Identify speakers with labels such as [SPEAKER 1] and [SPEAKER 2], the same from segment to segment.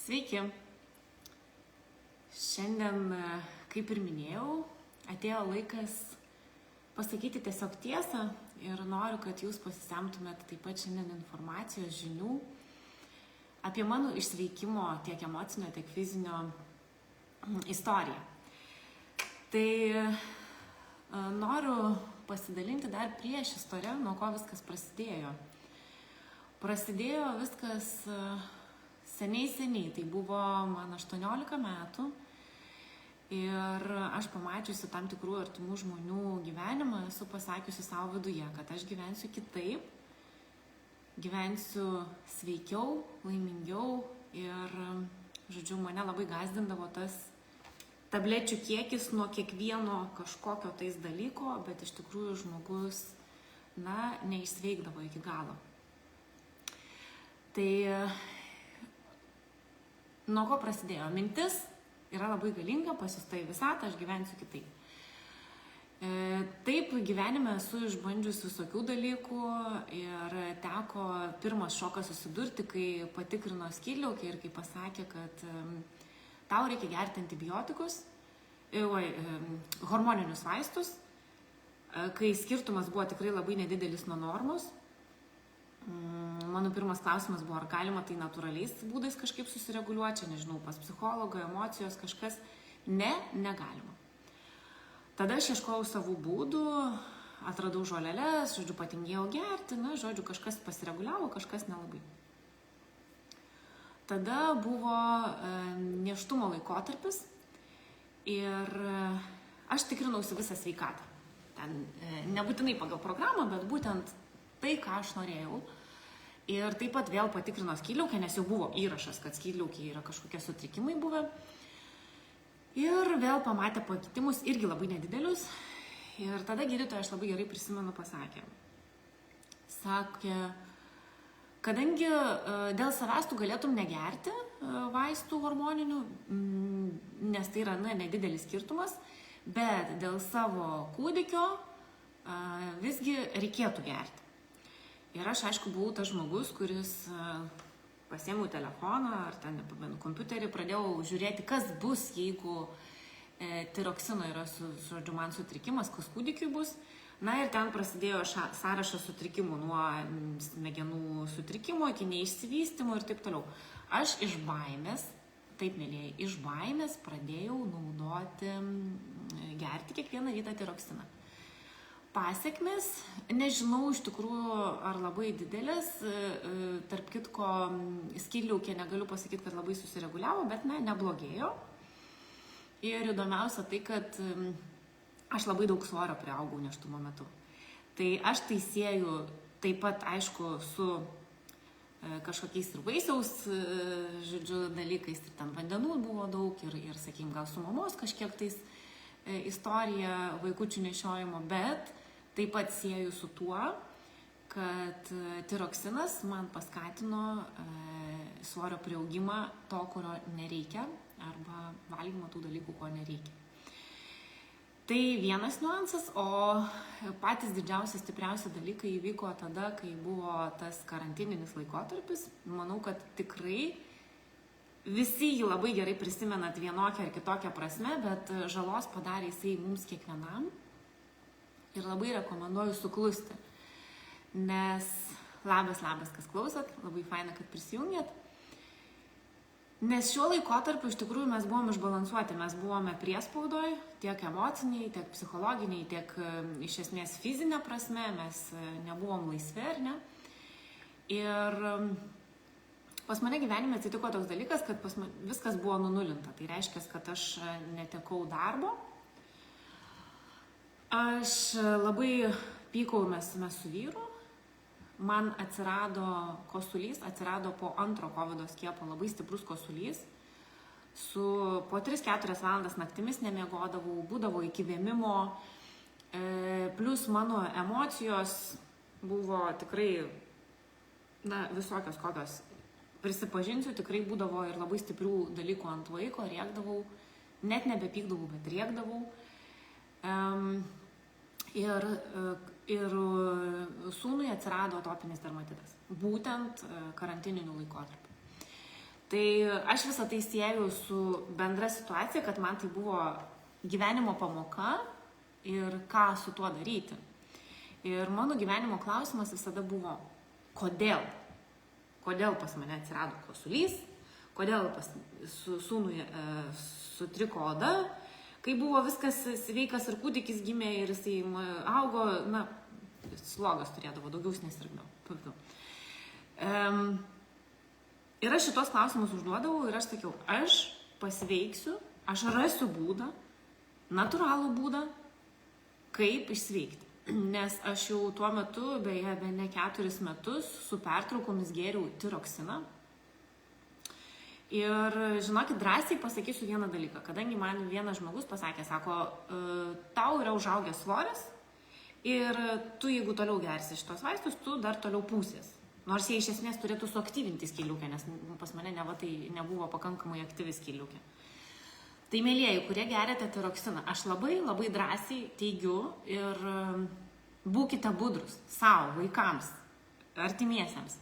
[SPEAKER 1] Sveiki. Šiandien, kaip ir minėjau, atėjo laikas pasakyti tiesiog tiesą ir noriu, kad jūs pasisemtumėt taip pat šiandien informacijos, žinių apie mano išsveikimo tiek emocinio, tiek fizinio istoriją. Tai noriu pasidalinti dar prieš istoriją, nuo ko viskas prasidėjo. Prasidėjo viskas seniai, tai buvo man 18 metų ir aš pamačiusi tam tikrų artimų žmonių gyvenimą, esu pasakiusi savo viduje, kad aš gyvensiu kitaip, gyvensiu sveikiau, laimingiau ir, žodžiu, mane labai gąsdindavo tas tablečių kiekis nuo kiekvieno kažkokio tais dalyko, bet iš tikrųjų žmogus, neišsveikdavo iki galo. Tai nuo ko prasidėjo? Mintis yra labai galinga, pasiųsta į visatą, aš gyvensiu kitaip. Taip, gyvenime esu išbandžius visokių dalykų ir teko pirmas šokas susidurti, kai patikrino skydliaukę ir kai pasakė, kad tau reikia gerti antibiotikus, hormoninius vaistus, kai skirtumas buvo tikrai labai nedidelis nuo normos. Mano pirmas klausimas buvo, ar galima tai natūraliais būdais kažkaip susireguliuoti, čia nežinau, pas psichologą, emocijos, kažkas. Ne, negalima. Tada aš ieškojau savų būdų, atradau žoleles, patingėjau gerti, kažkas pasireguliavo, kažkas nelabai. Tada buvo nėštumo laikotarpis ir aš tikrinausi visą sveikatą. Ten nebūtinai pagal programą, bet būtent tai, ką aš norėjau. Ir taip pat vėl patikrino skydliaukę, nes jau buvo įrašas, kad skydliaukė yra kažkokie sutrikimai buvę. Ir vėl pamatė pakitimus, irgi labai nedidelius. Ir tada gydytoja, aš labai gerai prisimenu, pasakė. Sakė, kadangi dėl savęs tu galėtum negerti vaistų hormoninių, nes tai yra nedidelis skirtumas, bet dėl savo kūdikio visgi reikėtų gerti. Ir aš, aišku, buvau tas žmogus, kuris pasiėmiau telefoną ar ten kompiuterį, pradėjau žiūrėti, kas bus, jeigu tiroksino yra man sutrikimas, kas kūdikiui bus. Ir ten prasidėjo sąrašas sutrikimų nuo smegenų sutrikimo iki neišsivystymo ir taip toliau. Aš iš baimės, taip mėlyjei, iš baimės pradėjau naudoti, gerti kiekvieną rytą tiroksiną. Pasiekmes, nežinau iš tikrųjų ar labai didelės, tarp kitko skydliaukė negaliu pasakyti, kad labai susireguliavo, bet neblogėjo. Ir įdomiausia tai, kad aš labai daug svorio priaugau nėštumo metu. Tai aš tai sieju taip pat, aišku, su kažkokiais ir vaisiaus, dalykais, ir ten vandenų buvo daug, ir sakykim, gal su mamos kažkiek tais istorija vaikučių nešiojimo, bet taip pat sieju su tuo, kad tiroksinas man paskatino svorio priaugimą to, kurio nereikia, arba valgymo tų dalykų, ko nereikia. Tai vienas niuansas, o patys didžiausi, stipriausi dalykai įvyko tada, kai buvo tas karantininis laikotarpis. Manau, kad tikrai visi jį labai gerai prisimenat vienokią ar kitokią prasme, bet žalos padarė jisai mums kiekvienam. Ir labai rekomenduoju suklusti, nes labas, kas klausot, labai faina, kad prisijungėt. Nes šiuo laikotarpiu iš tikrųjų mes buvom išbalansuoti, mes buvome priespaudoj, tiek emociniai, tiek psichologiniai, tiek iš esmės fizinė prasme, mes nebuvom laisvi, ar ne? Ir pas mane gyvenime atsitiko toks dalykas, kad pas mane viskas buvo nunulinta. Tai reiškia, kad aš netekau darbo. Aš labai pykau mes su vyru. Man atsirado kosulys, atsirado po antro COVID skiepo labai stiprus kosulys. Po 3-4 valandas naktimis nemiegodavau, būdavo iki vėmimo. Plus mano emocijos buvo tikrai, visokios kokios. Prisipažinsiu, tikrai būdavo ir labai stiprių dalykų ant vaiko, rėkdavau, net nebepykdavau, bet rėkdavau. Ir sūnui atsirado atopinis dermatitas, būtent karantininiu laikotarpiu. Tai aš visą tai sieju su bendra situacija, kad man tai buvo gyvenimo pamoka ir ką su tuo daryti. Ir mano gyvenimo klausimas visada buvo, kodėl? Kodėl pas mane atsirado kosulys, kodėl pas sūnui sutriko oda, kai buvo viskas sveikas ir kūdikis gimė ir jisai augo, slogas turėdavo, daugiau jis nesirgdavo. Ir aš šitos klausimus užduodavau ir aš sakiau, aš pasveiksiu, aš rasiu būdą, natūralų būdą, kaip išsveikti. Nes aš jau tuo metu, beje, ne 4 metus su pertraukomis gėriau tiroksiną. Ir žinokit, drąsiai pasakysiu vieną dalyką, kadangi man vienas žmogus pasakė, sako, tau yra užaugęs svoris ir tu, jeigu toliau gersi šitos vaistus, tu dar toliau pūsies. Nors jie iš esmės turėtų suaktyvinti skydliaukę, nes pas mane tai nebuvo pakankamai aktyvi skydliaukė. Tai, mėlieji, kurie geriate tiroksiną, aš labai drąsiai teigiu ir būkite budrus savo, vaikams, artimiesiems.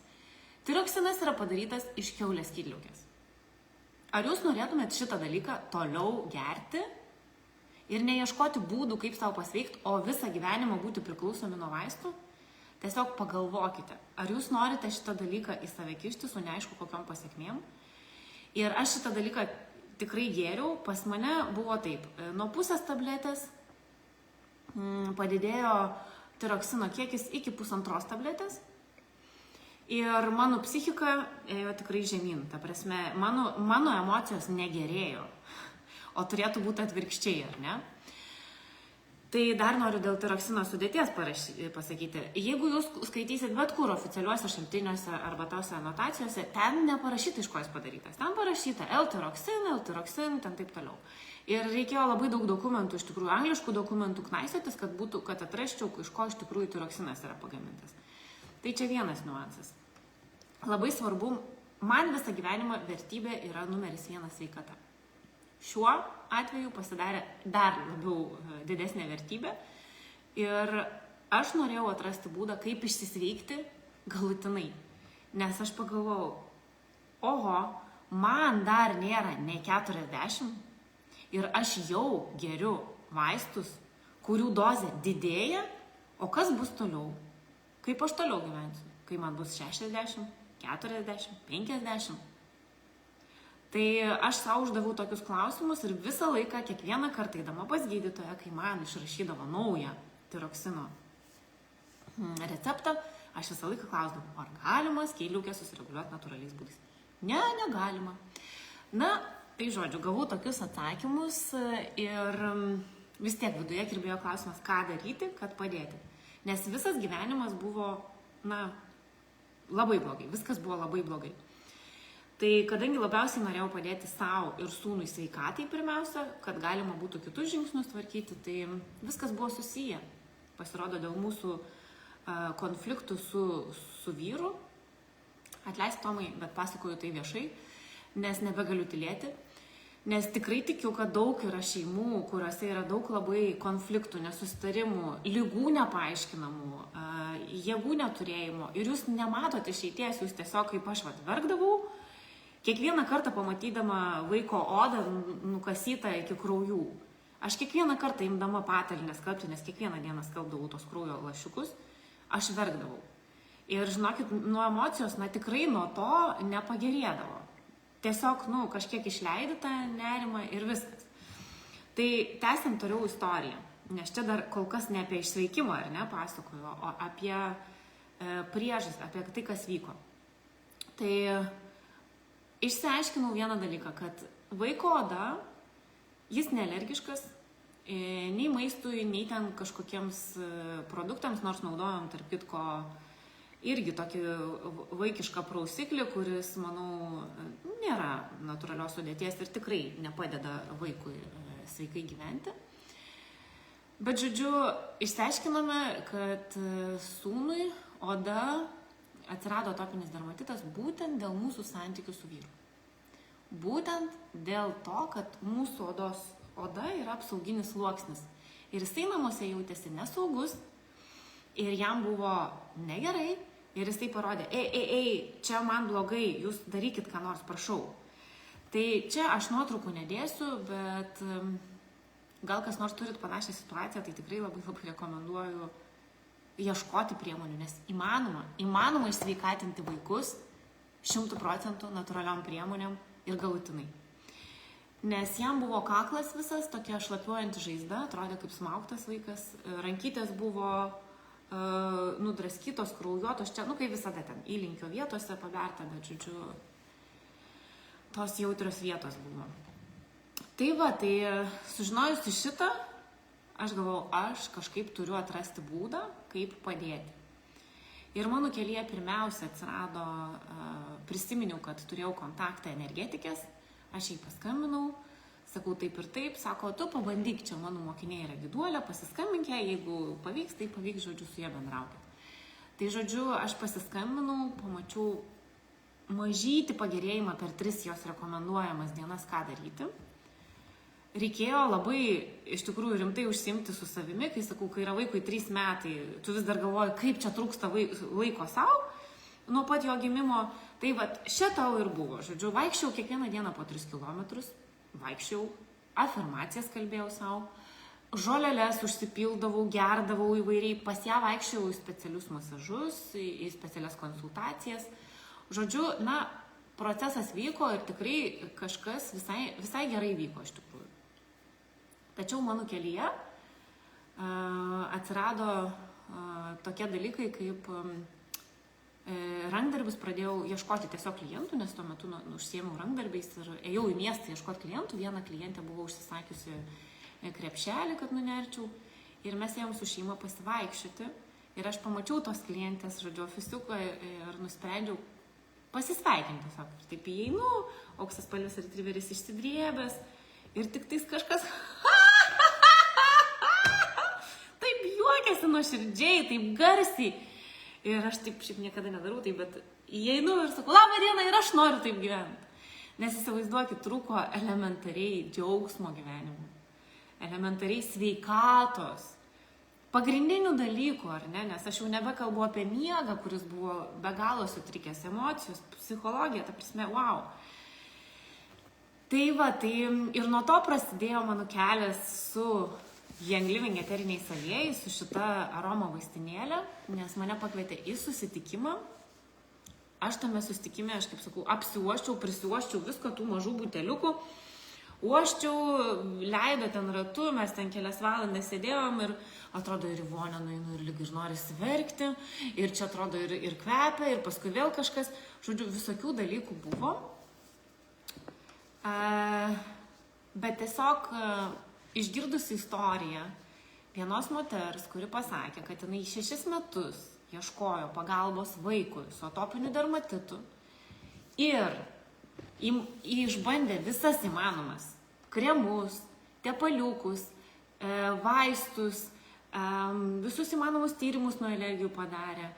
[SPEAKER 1] Tiroksinas yra padarytas iš kiaulės skydliaukės. Ar jūs norėtumėt šitą dalyką toliau gerti ir neieškoti būdų, kaip savo pasveikti, o visą gyvenimą būti priklausomi nuo vaistų? Tiesiog pagalvokite, ar jūs norite šitą dalyką į save kišti su neaišku kokiom pasiekmėm. Ir aš šitą dalyką tikrai gėriau, pas mane buvo taip, nuo pusės tabletės padidėjo tiroksino kiekis iki 1,5 tabletės ir mano psichika ėjo tikrai žemyn, ta prasme, mano emocijos negerėjo, o turėtų būti atvirkščiai, ar ne? Tai dar noriu dėl tiroksino sudėties pasakyti. Jeigu jūs skaitysit bet kur oficialiuose šaltiniuose arba tose anotacijose, ten neparašyta, iš ko jis padarytas. Ten parašyta L-tiroksin, ten taip toliau. Ir reikėjo labai daug dokumentų, iš tikrųjų angliškų dokumentų knaisiotis, kad atrasčiau, iš ko iš tikrųjų tiroksinas yra pagamintas. Tai čia vienas niuansas. Labai svarbu, man visą gyvenimą vertybė yra numeris 1 sveikata. Šiuo atveju pasidarė dar labiau didesnė vertybė ir aš norėjau atrasti būdą, kaip išsisveikti galutinai. Nes aš pagalvojau, oho, man dar nėra nei 40 ir aš jau geriu vaistus, kurių dozė didėja, o kas bus toliau? Kaip aš toliau gyvensiu? Kai man bus 60, 40, 50? Tai aš savo uždaviau tokius klausimus ir visą laiką, kiekvieną kartą eidama pas gydytoją, kai man išrašydavo naują tiroksino receptą, aš visą laiką klausdavau, ar galima skydliaukę susireguliuoti natūraliais būdais. Ne, negalima. Na, tai žodžiu, gavau tokius atsakymus ir vis tiek viduje kirbėjo klausimas, ką daryti, kad padėti. Nes visas gyvenimas buvo, labai blogai, viskas buvo labai blogai. Tai kadangi labiausiai norėjau padėti savo ir sūnui sveikatai pirmiausia, kad galima būtų kitus žingsnius tvarkyti, tai viskas buvo susiję. Pasirodo dėl mūsų konfliktų su vyru. Atleisk, Tomai, bet pasakoju tai viešai, nes nebegaliu tylėti. Nes tikrai tikiu, kad daug yra šeimų, kuriuose yra daug labai konfliktų, nesusitarimų, ligų nepaaiškinamų, jėgų neturėjimo. Ir jūs nematote išeities, jūs tiesiog kaip aš verkdavau, kiekvieną kartą pamatydama vaiko odą nukasytą iki kraujų. Aš kiekvieną kartą imdama patalynę skalbti, nes kiekvieną dieną skalbdavau tos kraujo lašiukus, aš verkdavau. Ir žinokit, nuo emocijos, tikrai nuo to nepagerėdavo. Tiesiog, kažkiek išleidi tą nerimą ir viskas. Tai tęsiant toliau istoriją, nes čia dar kol kas ne apie išsveikimą, ar ne, pasakoju, o apie priežastį, apie tai, kas vyko. Tai išsiaiškinau vieną dalyką, kad vaiko oda, jis nealergiškas nei maistui, nei ten kažkokiems produktams, nors naudojom, tarp kitko, irgi tokį vaikišką prausiklį, kuris, manau, nėra natūralios sudėties ir tikrai nepadeda vaikui sveikai gyventi. Bet, žodžiu, išsiaiškinome, kad sūnui oda atsirado atopinis dermatitas būtent dėl mūsų santykių su vyru. Būtent dėl to, kad mūsų oda yra apsauginis sluoksnis. Ir jisai namuose jautėsi nesaugus ir jam buvo negerai, Ir jis tai parodė, čia man blogai, jūs darykit ką nors, prašau. Tai čia aš nuotraukų nedėsiu, bet gal kas nors turit panašią situaciją, tai tikrai labai rekomenduoju ieškoti priemonių, nes įmanoma išsveikatinti vaikus 100% natūraliom priemonėm ir galutinai. Nes jam buvo kaklas visas, tokia šlapiuojanti žaizda, atrodė kaip smaugtas vaikas, rankytės buvo nudraskytos, kraujuotos, čia, kaip visada ten, įlinkio vietose paberta, bet, žodžiu, tos jautrios vietos buvo. Tai sužinojusi šitą, aš galvojau, aš kažkaip turiu atrasti būdą, kaip padėti. Ir mano kelyje pirmiausia atsirado, prisiminiau, kad turėjau kontaktą energetikės, aš jai paskambinau, sakau taip ir taip, sako, tu pabandyk, čia mano mokinė yra Giduolė, pasiskambink ją, jeigu pavyks, tai pavyks, žodžiu, su ja bendraukit. Tai, žodžiu, aš pasiskambinau, pamačiau mažytį pagerėjimą per 3 jos rekomenduojamas dienas, ką daryti. Reikėjo labai, iš tikrųjų, rimtai užsiimti su savimi, kai sakau, kai yra vaikui 3 metai, tu vis dar galvoji, kaip čia trūksta laiko savo, nuo pat jo gimimo, tai šitau ir buvo. Žodžiu, vaikščiau kiekvieną dieną po 3 kilometrus, vaikščiau, afirmacijas kalbėjau savo, žolelės užsipildavau, gerdavau įvairiai, pas ją vaikščiau į specialius masažus, į specialias konsultacijas. Žodžiu, procesas vyko ir tikrai kažkas visai gerai vyko iš tikrųjų. Tačiau mano kelyje atsirado tokie dalykai, kaip rankdarbis, pradėjau ieškoti tiesiog klientų, nes tuo metu užsiėmiau rankdarbiais ir ėjau į miestą ieškoti klientų. Vieną klientę buvau užsisakiusi krepšelį, kad nunerčiau, ir mes ėjom su šeima pasivaikščioti. Ir aš pamačiau tos klientės, žodžiu, ofisiuką ir nusprendžiau pasisveikinti tiesiog. Ir taip įeinu, auksaspalvis retriveris išsidrėbęs ir tik tais kažkas taip juokiasi nuoširdžiai, taip garsiai. Ir aš taip šiaip niekada nedarau taip, bet įeinu ir sakau, labą dieną, ir aš noriu taip gyventi. Nes įsivaizduokit, trūko elementariai džiaugsmo gyvenimu, elementariai sveikatos, pagrindinių dalykų, ar ne? Nes aš jau nebekalbu apie miegą, kuris buvo be galo sutrikęs, emocijos, psichologija, ta prasme, wow. Tai ir nuo to prasidėjo mano kelias su Young Living eteriniais aliejais, su šita aroma vaistinėlė, nes mane pakvietė į susitikimą. Aš tame susitikime, aš kaip sakau, apsiuoščiau, prisiuoščiau visko tų mažų buteliukų, uoščiau, leido ten ratu, mes ten kelias valandas sėdėjom ir atrodo ir į vonią nueinu ir lyg ir norisi verkti, ir čia atrodo ir kvepia, ir paskui vėl kažkas, žodžiu, visokių dalykų buvo. Bet tiesiog išgirdusi istoriją vienos moters, kuri pasakė, kad jinai 6 metus ieškojo pagalbos vaikui su atopiniu dermatitu ir išbandė visas įmanomas kremus, tepaliukus, vaistus, visus įmanomus tyrimus nuo alergijų padarė,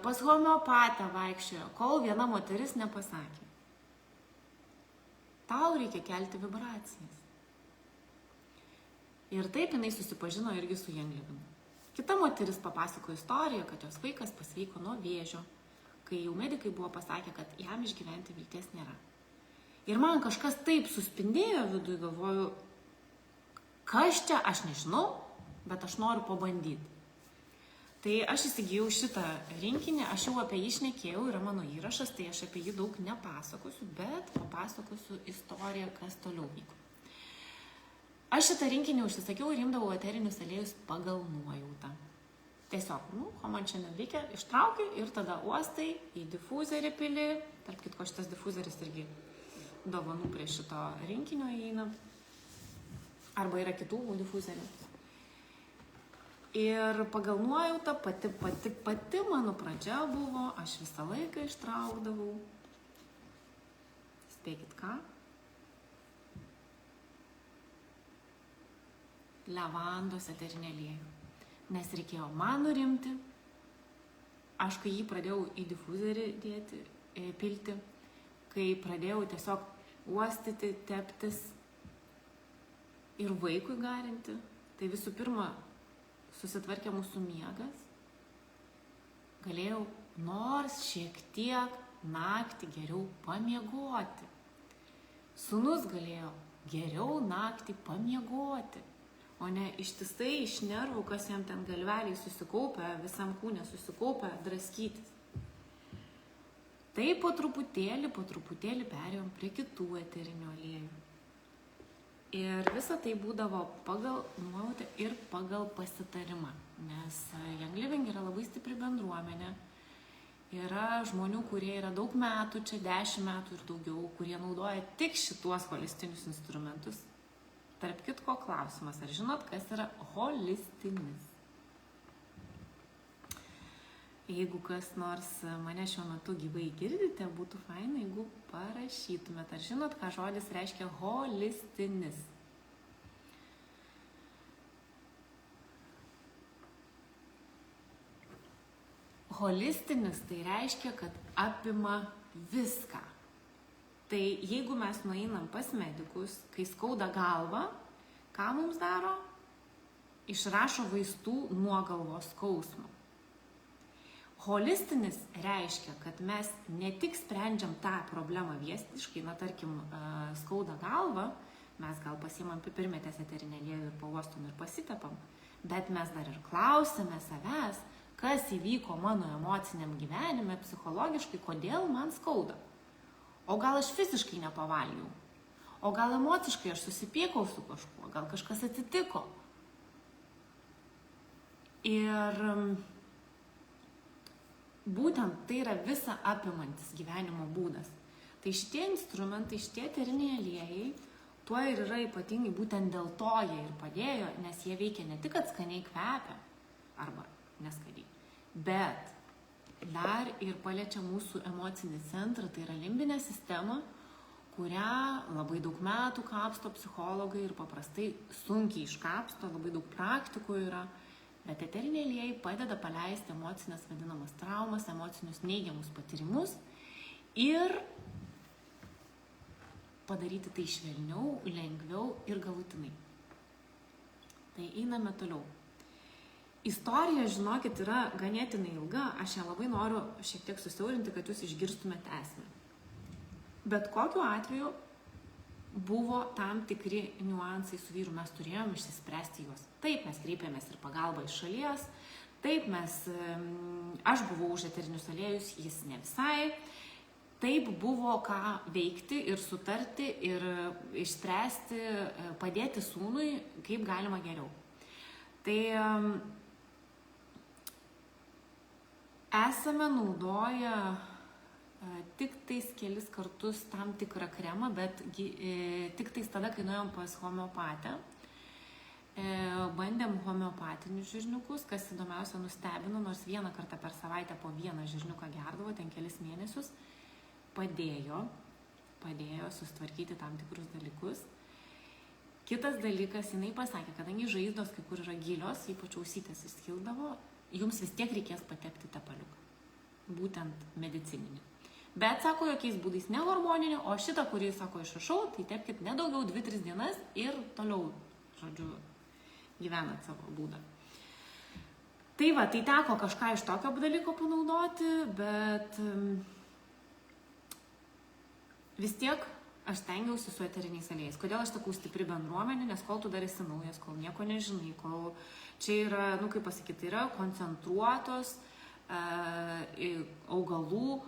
[SPEAKER 1] pas homeopatą vaikščiojo, kol viena moteris nepasakė. Tau reikia kelti vibracijas. Ir taip jinai susipažino irgi su Young Living. Kita moteris papasakojo istoriją, kad jos vaikas pasveiko nuo vėžio, kai jau medikai buvo pasakę, kad jam išgyventi vilties nėra. Ir man kažkas taip suspindėjo viduje, galvoju, kas čia, aš nežinau, bet aš noriu pabandyti. Tai aš įsigijau šitą rinkinį, aš jau apie jį šnekėjau, yra mano įrašas, tai aš apie jį daug nepasakosiu, bet papasakosiu istoriją, kas toliau vyko. Aš šitą rinkinį užsisakiau ir imdavau eterinius aliejus pagal nuojautą. Tiesiog, ko man šiandien reikia, ištrauki ir tada uostai, į difuzerį pili, tarp kitko šitas difuzeris irgi dovanų prie šito rinkinio įeina, arba yra kitų difuzerių. Ir pagal nuojautą pati mano pradžia buvo, aš visą laiką ištraukdavau. Spėkit ką? Levandos eterinį aliejų. Nes reikėjo man nurimti. Aš kai jį pradėjau į difuzerį pilti, kai pradėjau tiesiog uostyti, teptis ir vaikui garinti, tai visų pirma susitvarkė mūsų miegas, galėjau nors šiek tiek naktį geriau pamiegoti. Sūnus galėjo geriau naktį pamiegoti, o ne ištisai iš nervų, kas jam ten galveliai susikaupę, visam kūne susikaupę, draskytis. Tai po truputėlį perėjom prie kitų eterinių aliejų. Ir visa tai būdavo pagal nuojautą ir pagal pasitarimą, nes Young Living yra labai stipri bendruomenė. Yra žmonių, kurie yra daug metų, čia 10 metų ir daugiau, kurie naudoja tik šituos holistinius instrumentus. Tarp kitko klausimas, ar žinot, kas yra holistinis? Jeigu kas nors mane šiuo metu gyvai girdite, būtų faina, jeigu parašytumėt. Ar žinot, ką žodis reiškia holistinis? Holistinis tai reiškia, kad apima viską. Tai jeigu mes nueinam pas medikus, kai skauda galva, ką mums daro? Išrašo vaistų nuo galvos skausmo. Holistinis reiškia, kad mes ne tik sprendžiam tą problemą viestiškai, tarkim, skauda galva, mes gal pasiimam pipirmėtės eterinę aliejų ir pauostom ir pasitepam, bet mes dar ir klausime savęs, kas įvyko mano emociniam gyvenime, psichologiškai, kodėl man skauda. O gal aš fiziškai nepavalgiau, o gal emociškai aš susipykau su kažkuo, gal kažkas atsitiko. Ir būtent tai yra visa apimantis gyvenimo būdas. Tai šitie instrumentai, šitie eteriniai aliejai, tuo ir yra ypatingai, būtent dėl to jie ir padėjo, nes jie veikia ne tik, kad skaniai kvepia, arba neskaniai, bet dar ir paliečia mūsų emocinį centrą, tai yra limbinė sistema, kurią labai daug metų kapsto psichologai ir paprastai sunkiai iškapsto, labai daug praktikų yra. Bet eteriniai aliejai padeda paleisti emocinės vadinamas traumas, emocinius neigiamus patyrimus ir padaryti tai švelniau, lengviau ir galutinai. Tai einame toliau. Istorija, žinokit, yra ganėtinai ilga, aš ją labai noriu šiek tiek susiaurinti, kad jūs išgirstumėte esmę. Bet kokiu atveju buvo tam tikri niuansai su vyru, mes turėjom išsispręsti juos. Taip, mes kreipėmės ir pagalbą iš šalies, taip, aš buvau už eterinius aliejus, jis ne visai, taip buvo ką veikti ir sutarti ir išspręsti, padėti sūnui, kaip galima geriau. Tai esame naudoję tik tais kelis kartus tam tikrą kremą, bet tik tais tada, kai nuėjom pas homeopatę. Bandėm homeopatinius žirniukus, kas įdomiausia nustebino, nors vieną kartą per savaitę po vieną žirniuką gerdavo, ten kelis mėnesius, padėjo susitvarkyti tam tikrus dalykus. Kitas dalykas, jinai pasakė, kadangi žaizdos kai kur yra gilios, ypač ausytės įskildavo, jums vis tiek reikės patepti tepaliuką, būtent medicininį. Bet, sako, jokiais būdais ne hormoninį, o šitą, kurį, sako, išrašau, tai tepkit nedaugiau 2-3 dienas ir toliau, žodžiu, gyvenat savo būdą. Tai va, tai teko kažką iš tokio dalyko panaudoti, bet vis tiek aš stengiausi su eteriniais aliejais. Kodėl aš sakau stipri bendruomenė, nes kol tu dar esi naujas, kol nieko nežinai, kol čia yra, kaip pasakyti, yra koncentruotos augalų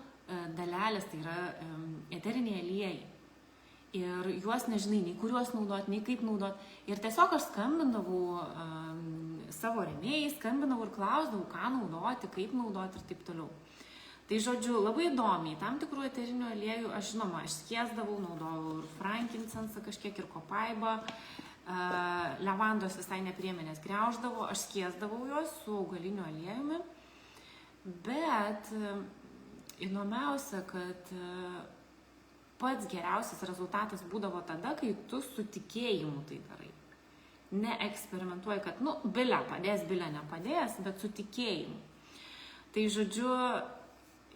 [SPEAKER 1] dalelės, tai yra eteriniai aliejai. Ir juos nežinai, nei kuriuos naudot, nei kaip naudot. Ir tiesiog aš skambindavau savo rėmėjais, skambindavau ir klausdavau, ką naudoti, kaip naudoti ir taip toliau. Tai žodžiu, labai įdomiai, tam tikrų eterinių aliejų, aš žinoma, aš skiesdavau, naudojau ir frankincense kažkiek, ir kopaibą, levandos visai nepriemenės griauždavau, aš skiesdavau juos su augaliniu aliejumi, bet įdomiausia, kad pats geriausias rezultatas būdavo tada, kai tu su tikėjimu tai darai. Neeksperimentuoji, kad, bilia padės, bilia nepadės, bet su tikėjimu. Tai žodžiu,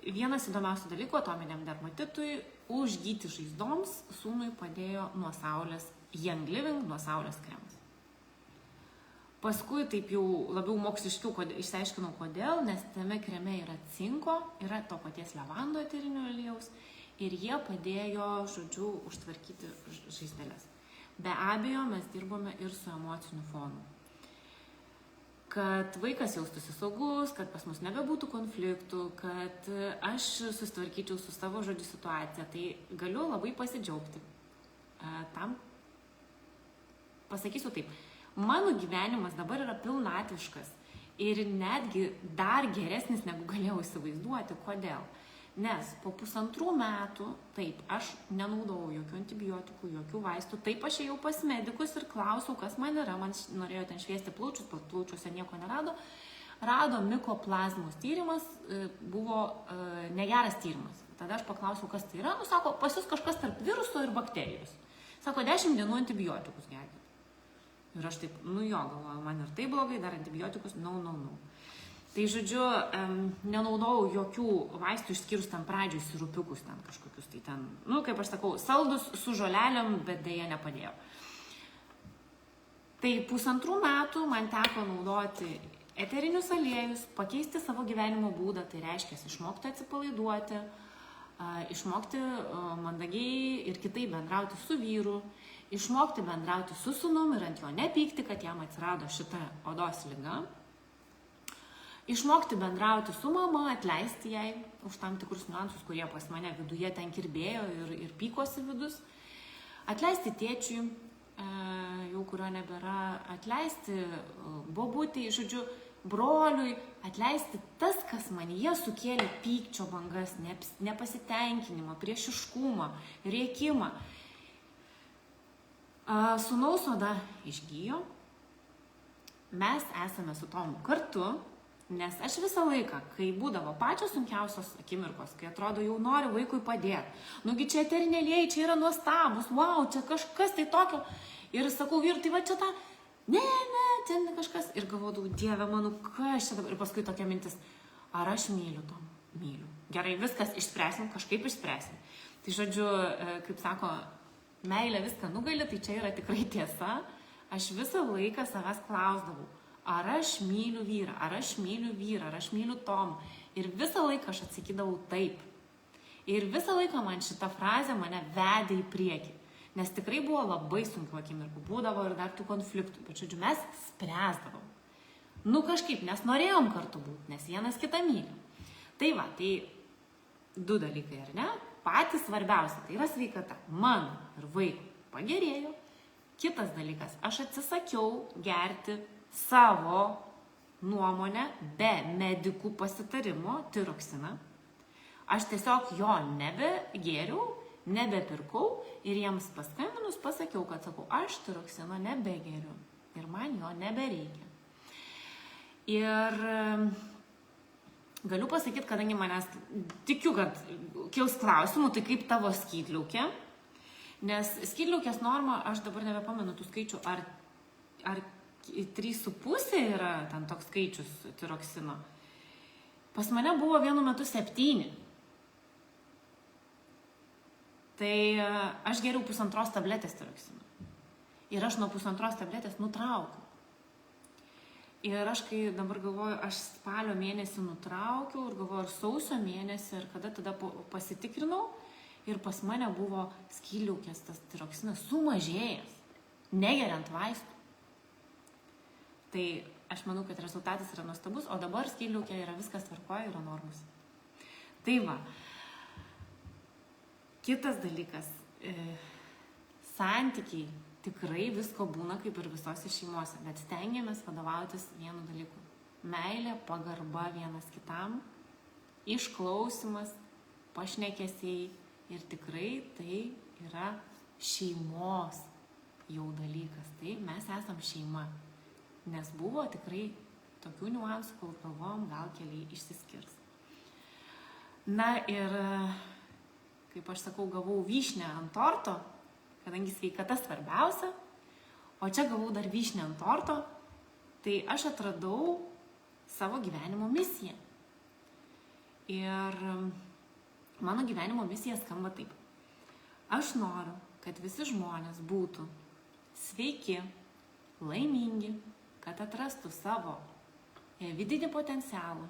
[SPEAKER 1] vienas įdomiausių dalykų atominiam dermatitui užgyti žaizdoms sūnui padėjo nuo saulės Young Living, nuo saulės kremas. Paskui taip jau labiau moksliškiau išsiaiškinau kodėl, nes tame kreme yra cinko, yra to paties levando eterinio aliejaus ir jie padėjo, žodžiu, užtvarkyti žaizdeles. Be abejo, mes dirbome ir su emociniu fonu. Kad vaikas jaustųsi saugus, kad pas mus nebebūtų konfliktų, kad aš susitvarkyčiau su savo žodžiu situacija, tai galiu labai pasidžiaugti. Tam pasakysiu taip. Mano gyvenimas dabar yra pilnatviškas ir netgi dar geresnis, negu galėjau įsivaizduoti. Kodėl? Nes po 1,5 metų, taip, aš nenaudojau jokių antibiotikų, jokių vaistų, taip aš ėjau pas medikus ir klausiau, kas man yra, man norėjo ten šviesti plaučius, plaučiuose nieko nerado. Rado mikoplazmos tyrimas, buvo negeras tyrimas. Tada aš paklausiau, kas tai yra, sako, pas jūs kažkas tarp viruso ir bakterijos. Sako, 10 dienų antibiotikus gerti. Ir aš taip, jo, galvoju, man ir tai blogai, dar antibiotikus, no. Tai žodžiu, nenaudojau jokių vaistų išskyrus ten pradžioj sirupiukus ten kažkokius, tai ten, kaip aš sakau, saldus su žolelėm, bet dėja nepadėjo. Tai 1,5 metų man teko naudoti eterinius aliejus, pakeisti savo gyvenimo būdą, tai reiškia išmokti atsipalaiduoti, išmokti mandagiai ir kitaip bendrauti su vyru, išmokti bendrauti su sūnum ir ant jo nepykti, kad jam atsirado šita odos liga. Išmokti bendrauti su mama, atleisti jai už tam tikrus niuansus, kurie pas mane viduje ten kirbėjo ir pykosi vidus. Atleisti tėčiui, jau kurio nebėra, atleisti bobutei, žodžiu, broliui, atleisti tas, kas manyje sukėlė pykčio bangas, nepasitenkinimą, priešiškumą, rėkimą. Sūnaus oda išgyjo, mes esame su Tomu kartu, nes aš visą laiką, kai būdavo pačios sunkiausios akimirkos, kai atrodo jau noriu vaikui padėti, nugi čia eteriniai aliejai, čia yra nuostabus, wow, čia kažkas tai tokio, ir sakau vyrui, tai va čia ta, ne, čia ne kažkas, ir galvodavau, Dieve mano, kas čia dabar, ir paskui tokia mintis, ar aš myliu Tom, myliu, gerai, viskas išspręsim, kažkaip išspręsim. Tai žodžiu, kaip sako, meilė viską nugali, tai čia yra tikrai tiesa. Aš visą laiką savęs klausdavau, ar aš myliu vyrą, ar aš myliu Tom. Ir visą laiką aš atsakydavau taip. Ir visą laiką man šita frazė mane vedė į priekį. Nes tikrai buvo labai sunkių akimirkų, būdavo ir dar tų konfliktų. Bet žodžiu, mes spręsdavom. Kažkaip, nes norėjom kartu būti, nes vienas kitą myli. Tai va, tai 2 dalykai, ar ne? Patys svarbiausia, tai yra sveikata. Mano ir vaikų pagerėjo. Kitas dalykas, aš atsisakiau gerti savo nuomonę be medikų pasitarimo tiroksiną. Aš tiesiog jo nebegėriau, nebepirkau ir jiems paskambinus pasakiau, kad sakau, aš tiroksino nebegeriu ir man jo nebereikia. Ir galiu pasakyti, kadangi manęs tikiu, kad kils klausimų, tai kaip tavo skydliaukė, nes skydliaukės norma, aš dabar nebepamenu tų skaičių, ar 3,5 yra ten toks skaičius tiroksino. Pas mane buvo vienu metu 7. Tai aš geriau 1,5 tabletės tiroksino. Ir aš nuo 1,5 tabletės nutraukiau. Ir aš kai dabar galvoju, aš spalio mėnesį nutraukiau ir galvoju, ar sausio mėnesį, ir kada tada pasitikrinau ir pas mane buvo skydliaukės tas tiroksinas sumažėjęs, negeriant vaistų. Tai aš manau, kad rezultatas yra nuostabus, o dabar skydliaukė yra viskas tvarkoja, yra normos. Tai va, kitas dalykas, santykiai. Tikrai visko būna kaip ir visose šeimose, bet stengiamės vadovautis vienu dalyku. Meilė, pagarba vienas kitam, išklausimas, pašnekesiai ir tikrai tai yra šeimos jau dalykas. Tai mes esam šeima, nes buvo tikrai tokių niuansų, kol galvom, gal keliai išsiskirs. Na ir, kaip aš sakau, gavau vyšnę ant torto, kadangi sveikata svarbiausia, o čia gavau dar vyšnę ant torto, tai aš atradau savo gyvenimo misiją. Ir mano gyvenimo misija skamba taip. Aš noriu, kad visi žmonės būtų sveiki, laimingi, kad atrastų savo vidinį potencialą,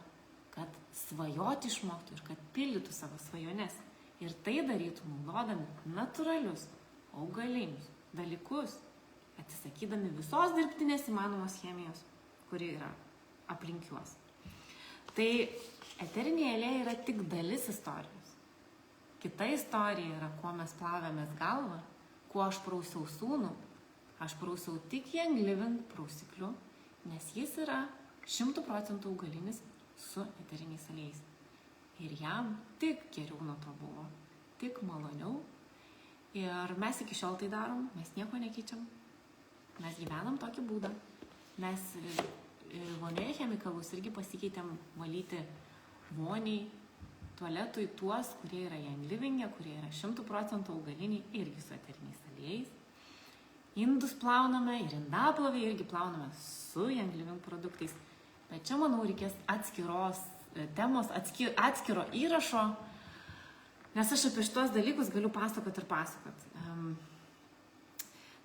[SPEAKER 1] kad svajoti išmoktų ir kad pildytų savo svajones. Ir tai darytų naudodami natūralius, augalinius dalykus, atsisakydami visos dirbtinės įmanomos chemijos, kuri yra aplink juos. Tai eterinė aliejai yra tik dalis istorijos. Kita istorija yra, kuo mes plavėmės galvą, kuo aš prausiau sūnų. Aš prausiau tik Young Living prausikliu, nes jis yra 100% augalinis su eteriniais aliejais. Ir jam tik geriau nuo to buvo, tik maloniau. Ir mes iki šiol tai darom, mes nieko nekeičiam. Mes gyvenam tokį būdą. Mes vonioje chemikalus irgi pasikeitėm valyti voniai, tualetui tuos, kurie yra Young Living, kurie yra 100% augaliniai irgi su eteriniais aliejais. Indus plauname ir indaplovę irgi plauname su Young Living produktais. Bet čia, manau, reikės atskiros temos, atskiro įrašo, nes aš apie šitos dalykus galiu pasakot ir pasakot.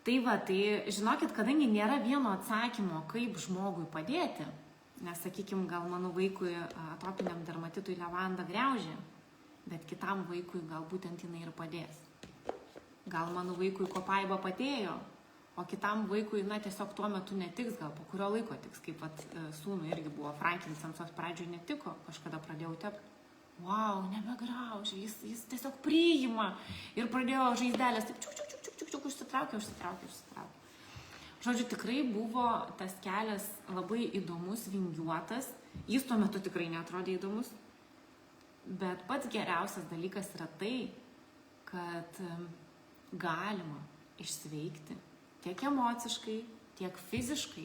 [SPEAKER 1] Tai žinokit, kadangi nėra vieno atsakymo, kaip žmogui padėti, nes, sakykime, gal mano vaikui atopiniam dermatitui levanda griaužia, bet kitam vaikui gal būtent jinai ir padės. Gal mano vaikui kopaiba padėjo, o kitam vaikui, tiesiog tuo metu netiks, gal po kurio laiko tiks, kaip sūnui irgi buvo frankinsensos pradžioje netiko, kažkada pradėjau tepti. Wow, nebegraužia, jis tiesiog priima ir pradėjo žaizdelės, taip čiuk, užsitraukė. Žodžiu, tikrai buvo tas kelias labai įdomus, vingiuotas, jis tuo metu tikrai neatrodė įdomus, bet pats geriausias dalykas yra tai, kad galima išsveikti tiek emociškai, tiek fiziškai,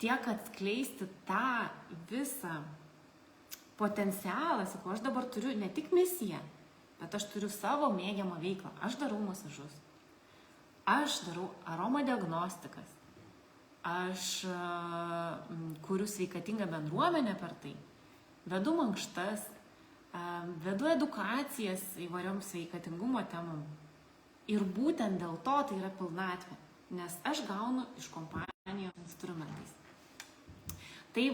[SPEAKER 1] tiek atskleisti tą visą potencialą, sakau, aš dabar turiu ne tik misiją, bet aš turiu savo mėgiamą veiklą. Aš darau masažus, aš darau aromadiagnostikas, aš kuriu sveikatingą bendruomenę per tai, vedu mankštas, vedu edukacijas įvairiom sveikatingumo temom. Ir būtent dėl to tai yra pilnatvė, nes aš gaunu iš kompanijos instrumentais. Tai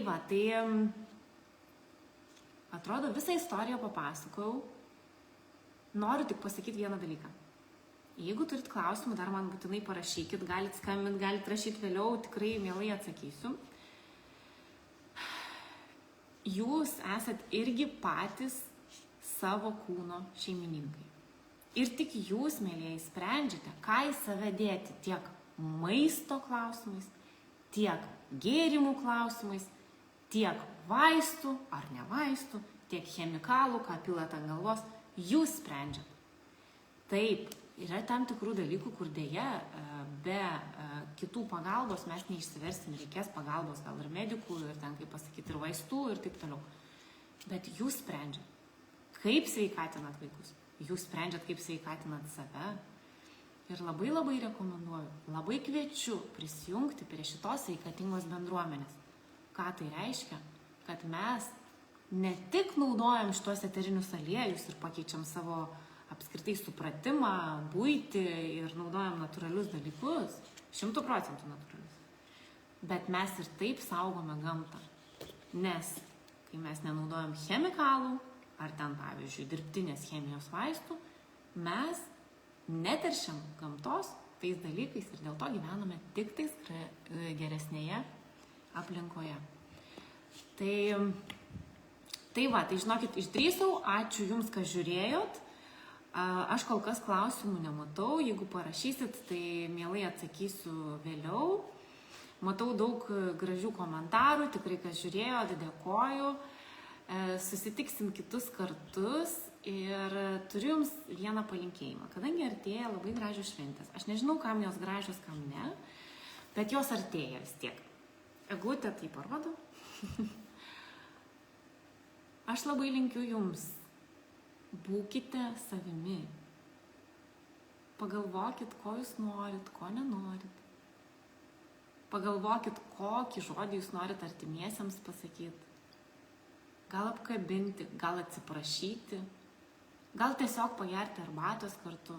[SPEAKER 1] atrodo, visą istoriją papasakojau. Noriu tik pasakyti vieną dalyką. Jeigu turit klausimų, dar man būtinai parašykit, galit skambinti, galit rašyti vėliau, tikrai mielai atsakysiu. Jūs esat irgi patys savo kūno šeimininkai. Ir tik jūs, mielieji, sprendžiate, ką į save dėti tiek maisto klausimais, tiek gėrimų klausimais, tiek vaistų ar ne vaistų, tiek chemikalų, ką pilat ant galvos, jūs sprendžiat. Taip, yra tam tikrų dalykų, kur dėja be kitų pagalbos mes neišsiversim, reikės pagalbos gal ir medikų, ir ten, kaip pasakyti, ir vaistų, ir taip toliau. Bet jūs sprendžiat, kaip sveikatinat vaikus, jūs sprendžiat, kaip sveikatinat save. Ir labai labai rekomenduoju, labai kviečiu prisijungti prie šitos sveikatingos bendruomenės. Ką tai reiškia? Kad mes ne tik naudojam šitos eterinius aliejus ir pakeičiam savo apskritai supratimą, buitį ir naudojam natūralius dalykus, 100% natūralius. Bet mes ir taip saugome gamtą. Nes kai mes nenaudojam chemikalų, ar ten, pavyzdžiui, dirbtinės chemijos vaistų, mes neteršiam gamtos tais dalykais ir dėl to gyvename tik tais geresnėje aplinkoje. Tai žinokit, išdrįsau, ačiū Jums, kad žiūrėjot. Aš kol kas klausimų nematau, jeigu parašysit, tai mielai atsakysiu vėliau. Matau daug gražių komentarų, tikrai kas žiūrėjot, dėkoju. Susitiksim kitus kartus ir turiu Jums vieną palinkėjimą, kadangi artėja labai gražios šventės. Aš nežinau, kam jos gražios, kam ne, bet jos artėja vis tiek. Eglutė tai parodo. Aš labai linkiu Jums, būkite savimi. Pagalvokit, ko Jūs norit, ko nenorit. Pagalvokit, kokį žodį Jūs norit artimiesiems pasakyti. Gal apkabinti, gal atsiprašyti, gal tiesiog pagerti arbatos kartu,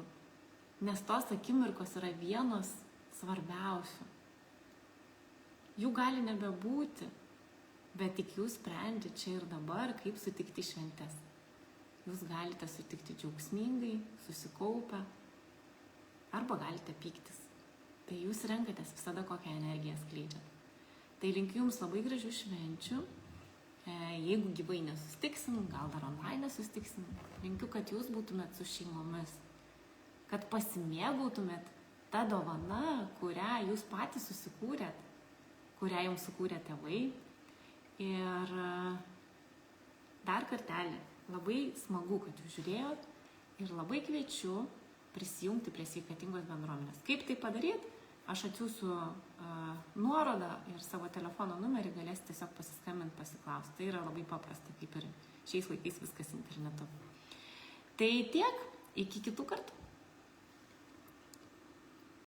[SPEAKER 1] nes tos akimirkos yra vienos svarbiausių. jų gali nebebūti, bet tik jūs sprendžiate čia ir dabar, kaip sutikti šventes. Jūs galite sutikti džiaugsmingai, susikaupę, arba galite pyktis. Tai jūs renkatės visada, kokią energiją skleidžiat. Tai linkiu jums labai gražių švenčių. Jeigu gyvai nesustiksim, gal dar online nesustiksim, linkiu, kad jūs būtumėt su šeimomis, kad pasimėgautumėt tą dovaną, kurią jūs patys susikūrėt, kurią jums sukūrė tėvai. Ir dar kartelį, labai smagu, kad jūs žiūrėjot ir labai kviečiu prisijungti prie sveikatingos bendruomenės. Kaip tai padaryti? Aš atsiųsiu nuorodą ir savo telefono numerį galėsite tiesiog pasiskambinti, pasiklausti. Tai yra labai paprasta, kaip ir šiais laikais viskas internetu. Tai tiek, iki kitų kartų.